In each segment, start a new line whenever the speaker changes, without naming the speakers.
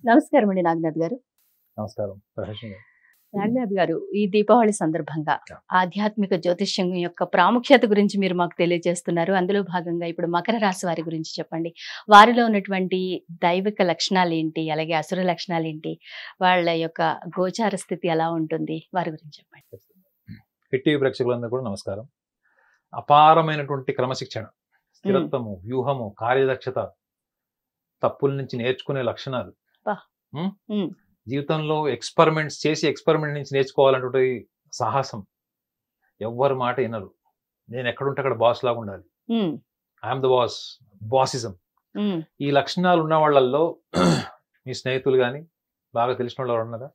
నమస్కారం అండి నాగనాథ్ గారు.
నమస్కారం ప్రహర్షణ గారు.
నాగనాథ్ గారు, ఈ దీపావళి సందర్భంగా ఆధ్యాత్మిక జ్యోతిష్యం యొక్క ప్రాముఖ్యత గురించి మీరు మాకు తెలియజేస్తున్నారు. అందులో భాగంగా ఇప్పుడు మకర రాశి వారి గురించి చెప్పండి. వారిలో ఉన్నటువంటి దైవిక లక్షణాలు ఏంటి? అలాగే అసుర లక్షణాలు ఏంటి? వాళ్ళ యొక్క గోచార స్థితి ఎలా ఉంటుంది? వారి గురించి చెప్పండి.
హిట్ టీవీ ప్రేక్షకులందరూ కూడా నమస్కారం. అపారమైనటువంటి క్రమశిక్షణ, స్థిరత్వము, వ్యూహము, కార్యదక్షత, తప్పుల నుంచి నేర్చుకునే లక్షణాలు, జీవితంలో ఎక్స్పెరిమెంట్స్ చేసి ఎక్స్పెరిమెంట్ నుంచి నేర్చుకోవాలంటే సాహసం, ఎవ్వరు మాట వినరు. నేను ఎక్కడుంటే అక్కడ బాస్ లాగా ఉండాలి, ఐఎమ్ ద బాస్, బాసిజం. ఈ లక్షణాలు ఉన్న వాళ్ళల్లో మీ స్నేహితులు కానీ బాగా తెలిసిన వాళ్ళు ఎవరు ఉన్నారా?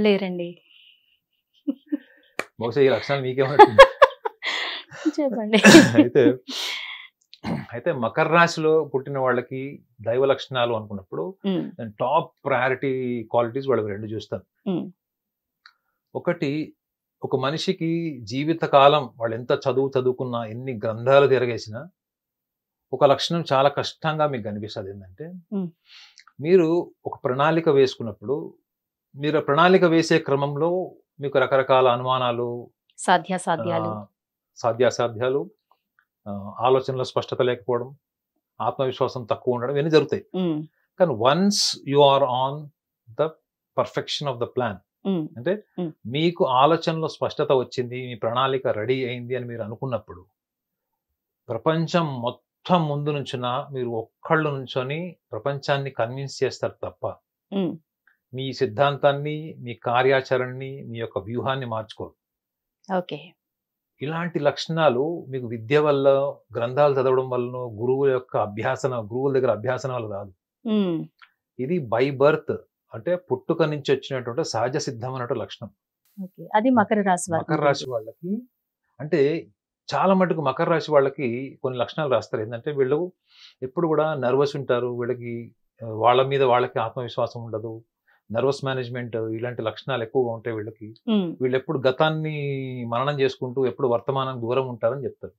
లేరండి.
బహుశా ఈ లక్షణాలు మీకేమంటుంది
చెప్పండి.
అయితే మకర రాశిలో పుట్టిన వాళ్ళకి దైవ లక్షణాలు అనుకున్నప్పుడు నేను టాప్ ప్రయారిటీ క్వాలిటీస్ వాళ్ళకి రెండు చూస్తాను. ఒకటి, ఒక మనిషికి జీవితకాలం వాళ్ళు ఎంత చదువుకున్నా, ఎన్ని గ్రంథాలు తిరగేసినా ఒక లక్షణం చాలా కష్టంగా మీకు కనిపిస్తుంది. ఏంటంటే, మీరు ఒక ప్రణాళిక వేసుకున్నప్పుడు మీరు ఆ ప్రణాళిక వేసే క్రమంలో మీకు రకరకాల అనుమానాలు, సాధ్యాసాధ్యాలు, ఆలోచనలో స్పష్టత లేకపోవడం, ఆత్మవిశ్వాసం తక్కువ ఉండడం, ఇవన్నీ జరుగుతాయి. కానీ once you are on the perfection of the plan, అంటే మీకు ఆలోచనలో స్పష్టత వచ్చింది, మీ ప్రణాళిక రెడీ అయింది అని మీరు అనుకున్నప్పుడు ప్రపంచం మొత్తం ముందు నుంచున్న మీరు ఒక్కళ్ళు నుంచొని ప్రపంచాన్ని కన్విన్స్ చేస్తారు తప్ప మీ సిద్ధాంతాన్ని, మీ కార్యాచరణని, మీ యొక్క వ్యూహాన్ని మార్చుకోరు.
ఓకే. ఇలాంటి
లక్షణాలు మీకు విద్య వల్ల, గ్రంథాలు చదవడం వల్ల, గురువుల దగ్గర అభ్యాసన వల్ల రాదు. ఇది బై బర్త్, అంటే పుట్టుక నుంచి వచ్చినటువంటి సహజ సిద్ధమైన లక్షణం.
అది మకర రాశి
వాళ్ళకి. అంటే చాలా మటుకు మకర రాశి వాళ్ళకి కొన్ని లక్షణాలు రాస్తారు. ఏంటంటే, వీళ్ళు ఎప్పుడు కూడా నర్వస్ ఉంటారు, వీళ్ళకి వాళ్ళ మీద వాళ్ళకి ఆత్మవిశ్వాసం ఉండదు, నర్వస్ మేనేజ్మెంట్, ఇలాంటి లక్షణాలు ఎక్కువగా ఉంటాయి వీళ్ళకి. వీళ్ళు ఎప్పుడు గతాన్ని మననం చేసుకుంటూ ఎప్పుడు వర్తమానం దూరం ఉంటారని చెప్తారు.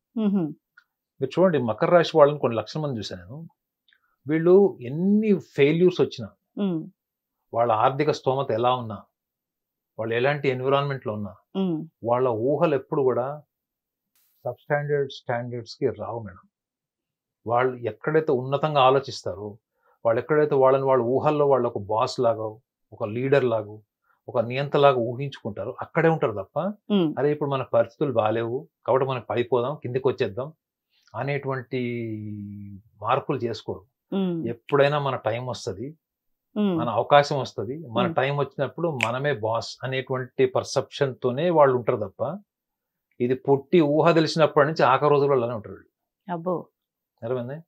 మీరు చూడండి, మకర రాశి వాళ్ళని కొన్ని లక్షల మంది చూశాను నేను. వీళ్ళు ఎన్ని ఫెయిల్యూర్స్ వచ్చినా, వాళ్ళ ఆర్థిక స్తోమత ఎలా ఉన్నా, వాళ్ళు ఎలాంటి ఎన్విరాన్మెంట్ లో ఉన్నా, వాళ్ళ ఊహలు ఎప్పుడు కూడా స్టాండర్డ్స్ కి రావు మేడం. వాళ్ళు ఎక్కడైతే ఉన్నతంగా ఆలోచిస్తారో, వాళ్ళు ఎక్కడైతే వాళ్ళ ఊహల్లో వాళ్ళు ఒక బాస్ లాగా, ఒక లీడర్ లాగా, ఒక నియంతలాగా ఊహించుకుంటారు, అక్కడే ఉంటారు తప్ప అరే ఇప్పుడు మన పరిస్థితులు బాగాలేవు కాబట్టి మనం పడిపోదాం, కిందికి వచ్చేద్దాం అనేటువంటి మార్పులు చేసుకోరు. ఎప్పుడైనా మన టైం వస్తుంది, మన అవకాశం వస్తుంది, మన టైం వచ్చినప్పుడు మనమే బాస్ అనేటువంటి పర్సెప్షన్ తోనే వాళ్ళు ఉంటారు తప్ప ఇది పుట్టి ఊహ తెలిసినప్పటి నుంచి ఆఖరి రోజుల్లో అలానే ఉంటారు. అర్థమైంది?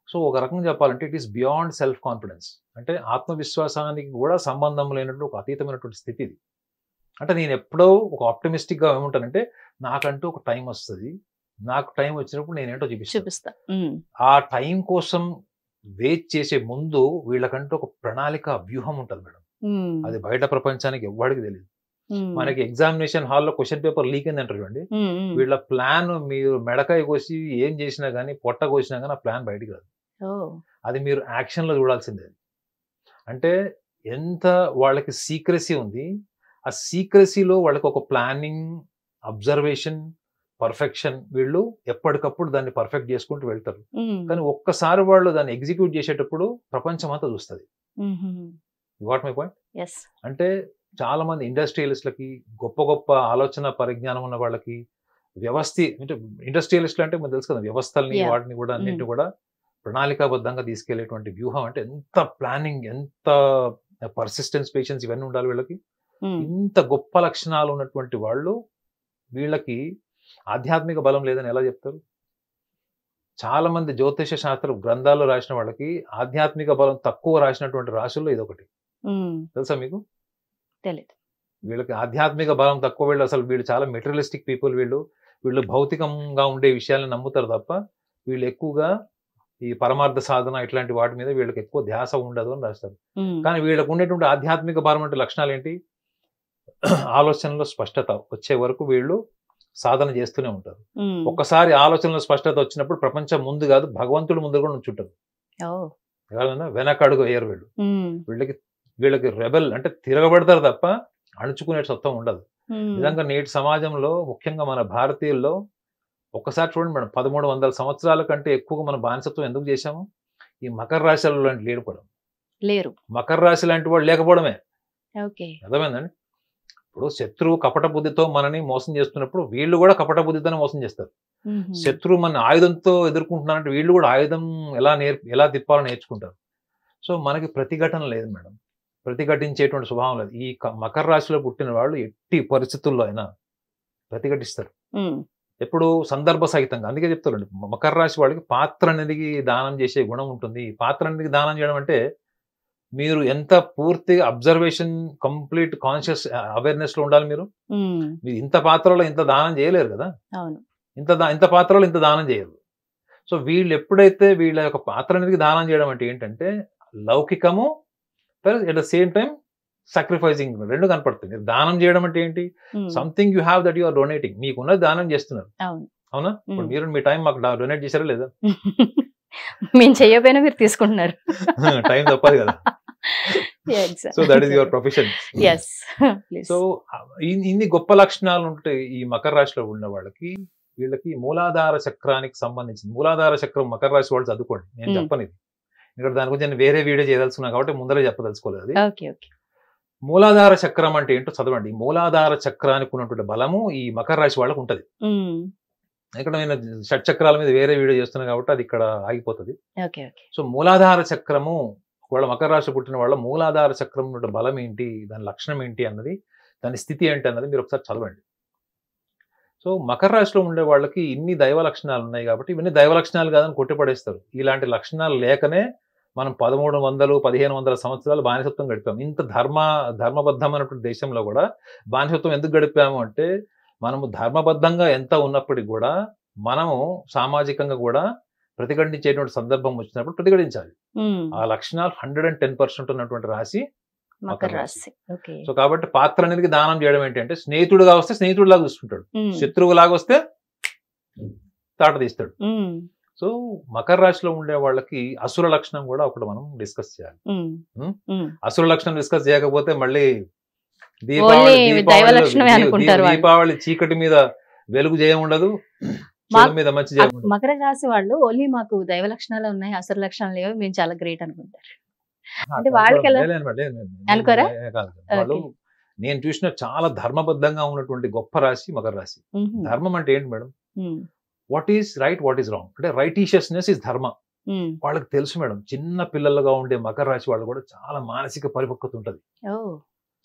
సో ఒక రకంగా చెప్పాలంటే it is beyond self confidence, అంటే ఆత్మవిశ్వాసానికి కూడా సంబంధం లేనటువంటి ఒక అతీతమైనటువంటి స్థితి ఇది. అంటే నేను ఎప్పుడో ఒక ఆప్టమిస్టిక్ గా ఏముంటానంటే, నాకంటూ ఒక టైం వస్తుంది, నాకు టైం వచ్చినప్పుడు నేనేంటో చూపిస్తా. ఆ టైం కోసం వెయిట్ చేసే ముందు వీళ్ళకంటూ ఒక ప్రణాళిక, వ్యూహం ఉంటుంది మేడం. అది బయట ప్రపంచానికి ఎవ్వడికి తెలియదు. మనకి ఎగ్జామినేషన్ హాల్లో క్వశ్చన్ పేపర్ లీక్ అయింది అంటారు చూడండి, వీళ్ళ ప్లాన్ మీరు మెడకాయ కోసి ఏం చేసినా గానీ, పొట్ట కోసినా గానీ ఆ ప్లాన్ బయటికి రాదు. అది మీరు యాక్షన్ లో చూడాల్సిందే. అంటే ఎంత వాళ్ళకి సీక్రెసీ ఉంది, ఆ సీక్రెసీలో వాళ్ళకి ఒక ప్లానింగ్, అబ్జర్వేషన్, పర్ఫెక్షన్, వీళ్ళు ఎప్పటికప్పుడు దాన్ని పర్ఫెక్ట్ చేసుకుంటూ వెళ్తారు. కానీ ఒక్కసారి వాళ్ళు దాన్ని ఎగ్జిక్యూట్ చేసేటప్పుడు ప్రపంచం అంతా చూస్తుంది. What my point? అంటే చాలా మంది ఇండస్ట్రియలిస్టులకి, గొప్ప గొప్ప ఆలోచన పరిజ్ఞానం ఉన్న వాళ్ళకి, అంటే ఇండస్ట్రియలిస్టులు అంటే మనకు తెలుసు కదా, వ్యవస్థల్ని వాటిని కూడా అన్నింటినీ కూడా ప్రణాళికాబద్ధంగా తీసుకెళ్లేటువంటి వ్యూహం, అంటే ఎంత ప్లానింగ్, ఎంత పర్సిస్టెన్స్, పేషెన్స్ ఇవన్నీ ఉండాలి వీళ్ళకి. ఇంత గొప్ప లక్షణాలు ఉన్నటువంటి వాళ్ళు, వీళ్ళకి ఆధ్యాత్మిక బలం లేదని ఎలా చెప్తారు? చాలా మంది జ్యోతిష శాస్త్ర గ్రంథాల్లో రాసిన వాళ్ళకి ఆధ్యాత్మిక బలం తక్కువ రాసినటువంటి రాశుల్లో ఇదొకటి. తెలుసా మీకు?
తెలియదు.
వీళ్ళకి ఆధ్యాత్మిక బలం తక్కువ. వీళ్ళు చాలా మెటీరియలిస్టిక్ పీపుల్. వీళ్ళు భౌతికంగా ఉండే విషయాలను నమ్ముతారు తప్ప వీళ్ళు ఎక్కువగా ఈ పరమార్థ సాధన ఇట్లాంటి వాటి మీద వీళ్ళకి ఎక్కువ ధ్యాస ఉండదు అని రాస్తారు. కానీ వీళ్ళకు ఉండేటువంటి ఆధ్యాత్మిక బలం అంటే లక్షణాలు ఏంటి? ఆలోచనలో స్పష్టత వచ్చే వరకు వీళ్ళు సాధన చేస్తూనే ఉంటారు. ఒక్కసారి ఆలోచనలో స్పష్టత వచ్చినప్పుడు ప్రపంచం ముందు కాదు, భగవంతుడు ముందు కూడా నుంచుంటారు. వెనకడుగు వేయరు వీళ్ళు. వీళ్ళకి వీళ్ళకి రెబెల్ అంటే తిరగబడతారు తప్ప అణుచుకునే సత్వం ఉండదు. నిజంగా నేటి సమాజంలో ముఖ్యంగా మన భారతీయుల్లో ఒక్కసారి చూడండి మేడం, 1300 సంవత్సరాల కంటే ఎక్కువగా మన బానిసత్వం ఎందుకు చేశాము? ఈ మకర రాశులలో లాంటి లేకపోవడం,
లేరు.
మకర రాశి లాంటి వాళ్ళు లేకపోవడమే.
ఓకే.
అర్థమైందండి? ఇప్పుడు శత్రువు కపట బుద్ధితో మనని మోసం చేస్తున్నప్పుడు వీళ్ళు కూడా కపట బుద్ధితోనే మోసం చేస్తారు. శత్రువు మన ఆయుధంతో ఎదుర్కొంటున్నారంటే వీళ్ళు కూడా ఆయుధం ఎలా తిప్పాలో నేర్చుకుంటారు. సో మనకి ప్రతిఘటన లేదు మేడం, ప్రతిఘటించేటువంటి స్వభావం లేదు. ఈ మకర రాశిలో పుట్టిన వాళ్ళు ఎట్టి పరిస్థితుల్లో అయినా ప్రతిఘటిస్తారు, ఎప్పుడు సందర్భ సహితంగా. అందుకే చెప్తారండి, మకర రాశి వాళ్ళకి పాత్ర అనేది దానం చేసే గుణం ఉంటుంది. పాత్ర అనేది దానం చేయడం అంటే మీరు ఎంత పూర్తిగా అబ్జర్వేషన్, కంప్లీట్ కాన్షియస్ అవేర్నెస్ లో ఉండాలి. మీరు ఇంత పాత్రలో ఇంత దానం చేయలేరు కదా, ఇంత పాత్రలో ఇంత దానం చేయరు. సో వీళ్ళు ఎప్పుడైతే వీళ్ళ యొక్క పాత్ర అనేది దానం చేయడం అంటే ఏంటంటే లౌకికము plus at the same time sacrificing రెండు కనపడుతుంది. దానం చేయడం అంటే ఏంటి? Something you have that you are donating. మీకున్నది దానం చేస్తున్నారు, అవునా? ఇప్పుడు మీరు మీ టైం మాకు డొనేట్ చేశారా లేదా?
మేము చేయకపోయినా మీరు తీసుకుంటున్నారు,
టైం తప్పదు కదా. So that is your profession. So ఇన్ని గొప్ప లక్షణాలు ఉంటాయి ఈ మకర రాశిలో ఉన్న వాళ్ళకి. వీళ్ళకి మూలాధార చక్రానికి సంబంధించింది, మూలాధార చక్రం మకర రాశి వాళ్ళు చదువుకోండి, నేను చెప్పను ఇది ఇక్కడ, దాని గురించి నేను వేరే వీడియో చేయదలుచుకున్నా కాబట్టి ముందరే చెప్పదలుచుకోలేదు అది. మూలాధార చక్రం అంటే ఏంటో చదవండి. మూలాధార చక్రానికి ఉన్నటువంటి బలము ఈ మకర రాశి వాళ్ళకు ఉంటది. ఇక్కడ నేను షట్ చక్రాల మీద వేరే వీడియో చేస్తున్నా కాబట్టి అది ఇక్కడ ఆగిపోతుంది. సో మూలాధార చక్రము, వాళ్ళ మకర రాశి పుట్టిన వాళ్ళ మూలాధార చక్రం బలం ఏంటి, దాని లక్షణం ఏంటి అన్నది, దాని స్థితి ఏంటి అన్నది మీరు ఒకసారి చదవండి. సో మకర రాశిలో ఉండే వాళ్ళకి ఇన్ని దైవ లక్షణాలు ఉన్నాయి కాబట్టి ఇవన్నీ దైవ లక్షణాలు కాదని కొట్టిపడేస్తారు. ఇలాంటి లక్షణాలు లేకనే మనం 1300, 1500 సంవత్సరాలు బానిసత్వం గడిపాము. ఇంత ధర్మబద్ధమైనటువంటి దేశంలో కూడా బానిసత్వం ఎందుకు గడిపాము అంటే, మనము ధర్మబద్ధంగా ఎంత ఉన్నప్పటికీ కూడా మనము సామాజికంగా కూడా ప్రతిఘటించేటువంటి సందర్భం వచ్చినప్పుడు ప్రతిఘటించాలి. ఆ లక్షణాలు 110% ఉన్నటువంటి రాశి మకర రాశి. సో కాబట్టి పాత్ర అనేది దానం చేయడం ఏంటంటే, స్నేహితుడుగా వస్తే స్నేహితుడిలాగా చూసుకుంటాడు, శత్రువులాగా వస్తే తాట తీస్తాడు. సో మకర రాశిలో ఉండే వాళ్ళకి అసుర లక్షణం కూడా ఒకటి మనం డిస్కస్ చేయాలి. అసుర లక్షణం డిస్కస్ చేయకపోతే మళ్ళీ దీపావళి చీకటి మీద వెలుగు జయం ఉండదు, మీద మంచి జయం ఉండదు.
మకర రాశి వాళ్ళు ఓన్లీ మాకు దైవ లక్షణాలు ఉన్నాయి, అసుర లక్షణాలు లేవు, మేము చాలా గ్రేట్ అనుకుంటారు. అంటే వాళ్ళకి అనుకోరా?
వాళ్ళు నేను చూసిన చాలా ధర్మబద్ధంగా ఉన్నటువంటి గొప్ప రాశి మకర రాశి. ధర్మం అంటే ఏంటి madam? What is right, what is wrong, అంటే రైటీషియస్నెస్ ఇస్ ధర్మ. వాళ్ళకి తెలుసు మేడం. చిన్న పిల్లలుగా ఉండే మకర రాశి వాళ్ళు కూడా చాలా మానసిక పరిపక్వత ఉంటుంది.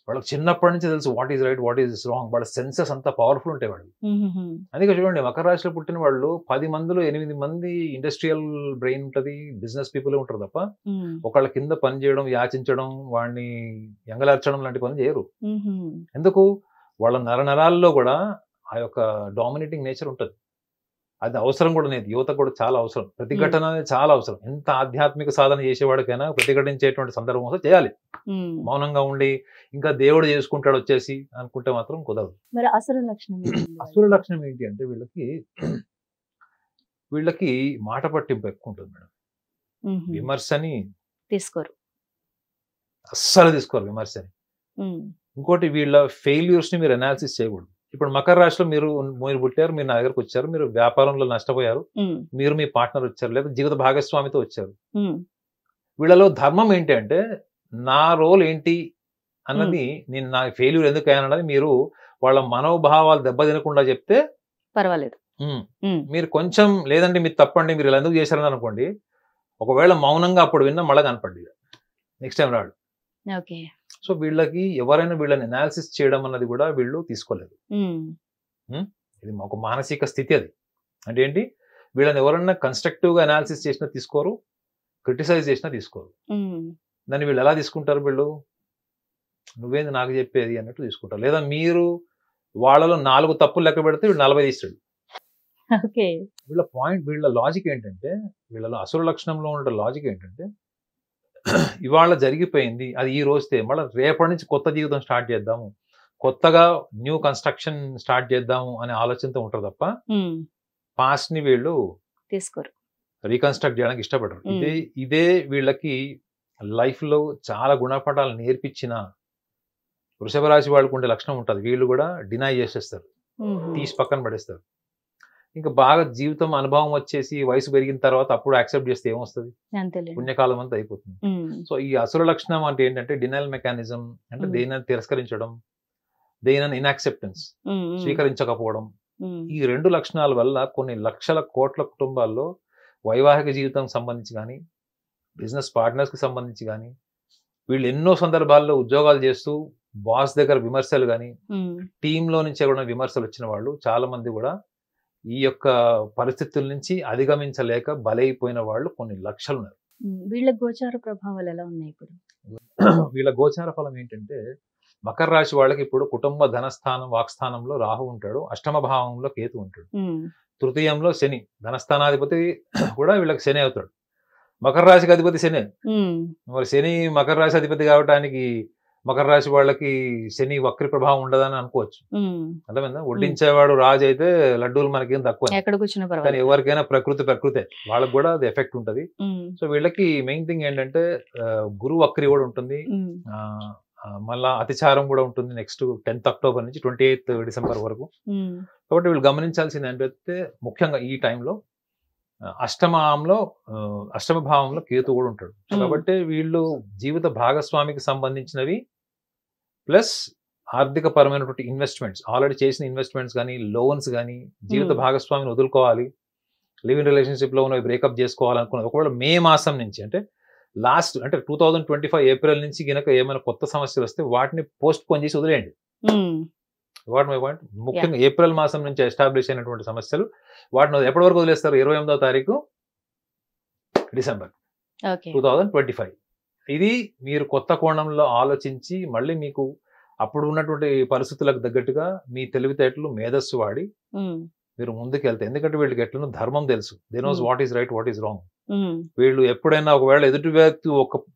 వాళ్ళకి చిన్నప్పటి నుంచి తెలుసు what is right, what is wrong. వాళ్ళ సెన్సెస్ అంతా పవర్ఫుల్ ఉంటాయి వాళ్ళు. అందుకే చూడండి, మకర రాశిలో పుట్టిన వాళ్ళు 10 మందిలో 8 మంది ఇండస్ట్రియల్ బ్రెయిన్ ఉంటుంది, బిజినెస్ పీపుల్ ఉంటారు తప్ప ఒకళ్ళ కింద పని చేయడం, యాచించడం, వాడిని ఎంగలార్చడం లాంటి పని చేయరు. ఎందుకు? వాళ్ళ నరనరాల్లో కూడా ఆ యొక్క డామినేటింగ్ నేచర్ ఉంటుంది. అది అవసరం కూడా లేదు, యువత కూడా చాలా అవసరం. ప్రతిఘటన అనేది చాలా అవసరం. ఎంత ఆధ్యాత్మిక సాధన చేసేవాడికైనా ప్రతిఘటించేటువంటి సందర్భం వస్తే చేయాలి. మౌనంగా ఉండి ఇంకా దేవుడు చేసుకుంటాడు వచ్చేసి అనుకుంటే మాత్రం కుదరదు. అసుర లక్షణం ఏంటి అంటే వీళ్ళకి మాట పట్టింపు ఎక్కువ ఉంటుంది మేడం. విమర్శని తీసుకోరు, అస్సలు తీసుకోరు విమర్శని. ఇంకోటి, వీళ్ళ ఫెయిల్యూర్స్ ని మీరు అనాలిసిస్ చేయకూడదు. ఇప్పుడు మకర రాశిలో మీరు పుట్టారు, మీరు నా దగ్గరకు వచ్చారు, మీరు వ్యాపారంలో నష్టపోయారు, మీరు మీ పార్ట్నర్ వచ్చారు, లేదా జీవిత భాగస్వామితో వచ్చారు. వీళ్ళలో ధర్మం ఏంటి అంటే, నా రోల్ ఏంటి అన్నది, నేను నా ఫెయిల్యూర్ ఎందుకు అయ్యానన్నది మీరు వాళ్ళ మనోభావాలు దెబ్బతినకుండా చెప్తే పర్వాలేదు. మీరు కొంచెం లేదంటే మీరు తప్పండి, మీరు ఇలా ఎందుకు చేశారని అనుకోండి, ఒకవేళ మౌనంగా అప్పుడు విన్నా మళ్ళీ కనపడ్డి నెక్స్ట్ టైం రాడు. సో వీళ్ళకి ఎవరైనా వీళ్ళని అనాలిసిస్ చేయడం అన్నది కూడా వీళ్ళు తీసుకోలేదు. ఇది ఒక మానసిక స్థితి. అది అంటే ఏంటి, వీళ్ళని ఎవరైనా కన్స్ట్రక్టివ్ గా అనాలిసిస్ చేసినా తీసుకోరు, క్రిటిసైజ్ చేసినా తీసుకోరు. దాన్ని వీళ్ళు ఎలా తీసుకుంటారు? వీళ్ళు నువ్వేంది నాకు చెప్పేది అన్నట్టు తీసుకుంటారు. లేదా మీరు వాళ్ళలో 4 తప్పులు లెక్క పెడితే వీళ్ళు 40 తీస్తాడు. వీళ్ళ లాజిక్ ఏంటంటే, వీళ్ళలో అసుర లక్షణంలో ఉండే లాజిక్ ఏంటంటే, ఇవాళ జరిగిపోయింది, అది ఈ రోజుతే, మళ్ళీ రేపటి నుంచి కొత్త జీవితం స్టార్ట్ చేద్దాము, కొత్తగా న్యూ కన్స్ట్రక్షన్ స్టార్ట్ చేద్దాము అనే ఆలోచనతో ఉంటారు తప్ప పాస్ట్ ని వీళ్ళు తీసుకోరు, రీకన్స్ట్రక్ట్ చేయడానికి ఇష్టపడరు. ఇదే వీళ్ళకి లైఫ్లో చాలా గుణపాఠాలు నేర్పించిన వృషభ రాశి వాళ్ళకు ఉండే లక్షణం ఉంటుంది. వీళ్ళు కూడా డినై చేసేస్తారు, తీసి పక్కన పడేస్తారు. ఇంకా బాగా జీవితం అనుభవం వచ్చేసి వయసు పెరిగిన తర్వాత అప్పుడు యాక్సెప్ట్ చేస్తే ఏమొస్తుంది, పుణ్యకాలం అంతా అయిపోతుంది. సో ఈ అసుర లక్షణం అంటే ఏంటంటే డినైల్ మెకానిజం, అంటే దేనిని తిరస్కరించడం, దేనిని ఇన్యాక్సెప్టెన్స్, స్వీకరించకపోవడం. ఈ 2 లక్షణాల వల్ల కొన్ని లక్షల కోట్ల కుటుంబాల్లో వైవాహిక జీవితం సంబంధించి కానీ, బిజినెస్ పార్ట్నర్స్ కి సంబంధించి కానీ, వీళ్ళు ఎన్నో సందర్భాల్లో ఉద్యోగాలు చేస్తూ బాస్ దగ్గర విమర్శలు కానీ, టీంలో నుంచి కూడా విమర్శలు వచ్చిన వాళ్ళు చాలా మంది కూడా ఈ యొక్క పరిస్థితుల నుంచి అధిగమించలేక బలైపోయిన వాళ్ళు కొన్ని లక్షలు ఉన్నారు.
వీళ్ళ గోచార ప్రభావాలు ఎలా ఉన్నాయి ఇప్పుడు?
వీళ్ళ గోచార ఫలం ఏంటంటే మకర రాశి వాళ్ళకి ఇప్పుడు కుటుంబ ధనస్థానం వాక్స్థానంలో రాహు ఉంటాడు, అష్టమ భావంలో కేతు ఉంటాడు, తృతీయంలో శని, ధనస్థానాధిపతి కూడా వీళ్ళకి శని అవుతాడు. మకర రాశికి అధిపతి శని. మరి శని మకర రాశి అధిపతి కావడానికి మకర రాశి వాళ్ళకి శని వక్రి ప్రభావం ఉండదని అనుకోవచ్చు. అర్థమైందా? వడ్డించేవాడు రాజు అయితే లడ్డూలు మనకేం తక్కువ, కానీ ఎవరికైనా ప్రకృతే వాళ్ళకి కూడా అది ఎఫెక్ట్ ఉంటది. సో వీళ్ళకి మెయిన్ థింగ్ ఏంటంటే గురు వక్రి కూడా ఉంటుంది, మళ్ళా అతిచారం కూడా ఉంటుంది నెక్స్ట్ 10th అక్టోబర్ నుంచి 28th డిసెంబర్ వరకు. కాబట్టి వీళ్ళు గమనించాల్సింది ఏంటంటే ముఖ్యంగా ఈ టైంలో అష్టమ భావంలో కేతు కూడా ఉంటాడు. కాబట్టి వీళ్ళు జీవిత భాగస్వామికి సంబంధించినవి ప్లస్ ఆర్థిక పరమైనటువంటి ఇన్వెస్ట్మెంట్స్, ఆల్రెడీ చేసిన ఇన్వెస్ట్మెంట్స్ కానీ, లోన్స్ కానీ, జీవిత భాగస్వామిని వదులుకోవాలి, లివ్ ఇన్ రిలేషన్షిప్ లో ఉన్నవి బ్రేకప్ చేసుకోవాలనుకున్నది ఒకవేళ మే మాసం నుంచి, అంటే లాస్ట్ అంటే 2025 ఏప్రిల్ నుంచి గనక ఏమైనా కొత్త సమస్యలు వస్తే వాటిని పోస్ట్ పోన్ చేసి వదిలేయండి. వాట్ మై పాయింట్, ముఖ్యంగా ఏప్రిల్ మాసం నుంచి ఎస్టాబ్లిష్ అయినటువంటి సమస్యలు వాటిని ఎప్పటి వరకు వదిలేస్తారు? 28వ తారీఖు డిసెంబర్ 2025. ఇది మీరు కొత్త కోణంలో ఆలోచించి మళ్ళీ మీకు అప్పుడు ఉన్నటువంటి పరిస్థితులకు తగ్గట్టుగా మీ తెలివితేటలు మేధస్సు వాడి మీరు ముందుకు వెళ్తారు. ఎందుకంటే వీళ్ళకి ఎట్లనో ధర్మం తెలుసు, they knows what is right what is wrong. వీళ్ళు ఎప్పుడైనా ఒకవేళ ఎదుటి వ్యక్తి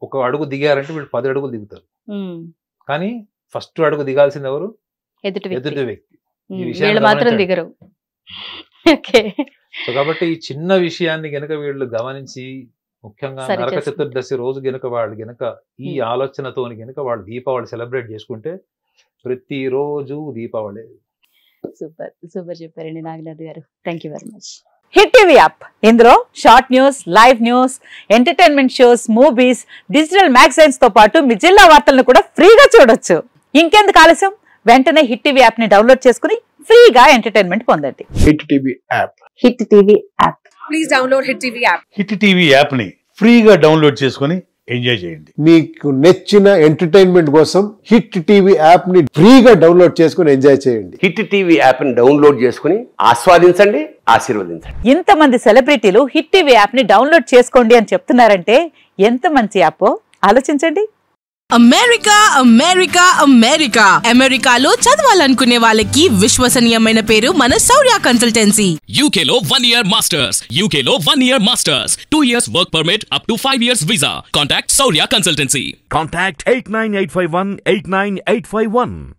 ఒక అడుగు దిగారంటే వీళ్ళు 10 అడుగులు దిగుతారు, కానీ ఫస్ట్ అడుగు దిగాల్సింది ఎవరు? ఎదుటి వ్యక్తి. ఈ విషయాన్ని సో కాబట్టి ఈ చిన్న విషయాన్ని గనక వీళ్ళు గమనించి ముఖ్యంగా నరక చతుర్దశి రోజు గనక వాళ్ళు గనక ఈ ఆలోచనతో గనక వాళ్ళు దీపావళి సెలబ్రేట్ చేసుకుంటే ప్రతిరోజు దీపావళి.
సూపర్ సూపర్ చెప్పారండి Naganath garu, thank you very much.
Hit TV app, ఇందులో short news, live news, entertainment shows, movies, digital magazines తో పాటు మీ జిల్లా వార్తలను కూడా ఫ్రీగా చూడొచ్చు. ఇంకెందుకు ఆలస్యం, వెంటనే హిట్ టీవీ యాప్ ని డౌన్లోడ్ చేసుకుని ఫ్రీగా ఎంటర్టైన్మెంట్ పొందండి.
Hit TV app,
hit TV app,
please download hit TV app.
Hit TV app ని ఫ్రీగా డౌన్లోడ్ చేసుకుని ఎంజాయ్ చేయండి.
మీకు నచ్చిన ఎంటర్టైన్మెంట్ కోసం హిట్ టీవీ యాప్ ని ఫ్రీగా డౌన్లోడ్ చేసుకుని ఎంజాయ్ చేయండి.
హిట్ టీవీ యాప్ ని డౌన్లోడ్ చేసుకుని ఆస్వాదించండి, ఆశీర్వదించండి.
ఇంతమంది సెలబ్రిటీలు హిట్ టీవీ యాప్ ని డౌన్లోడ్ చేసుకోండి అని చెప్తున్నారంటే ఎంత మంచి యాప్ ఆలోచించండి.
అమెరికా అమెరికా అమెరికా అమెరికాలో చదవాలనుకునే వాళ్ళకి విశ్వసనీయమైన పేరు మన శౌర్య కన్సల్టెన్సీ.
UK లో 1 year masters, UK లో 1 year masters, 2 years work permit up to 5 years visa. Contact Shaurya Consultancy.
Contact 89851 89851.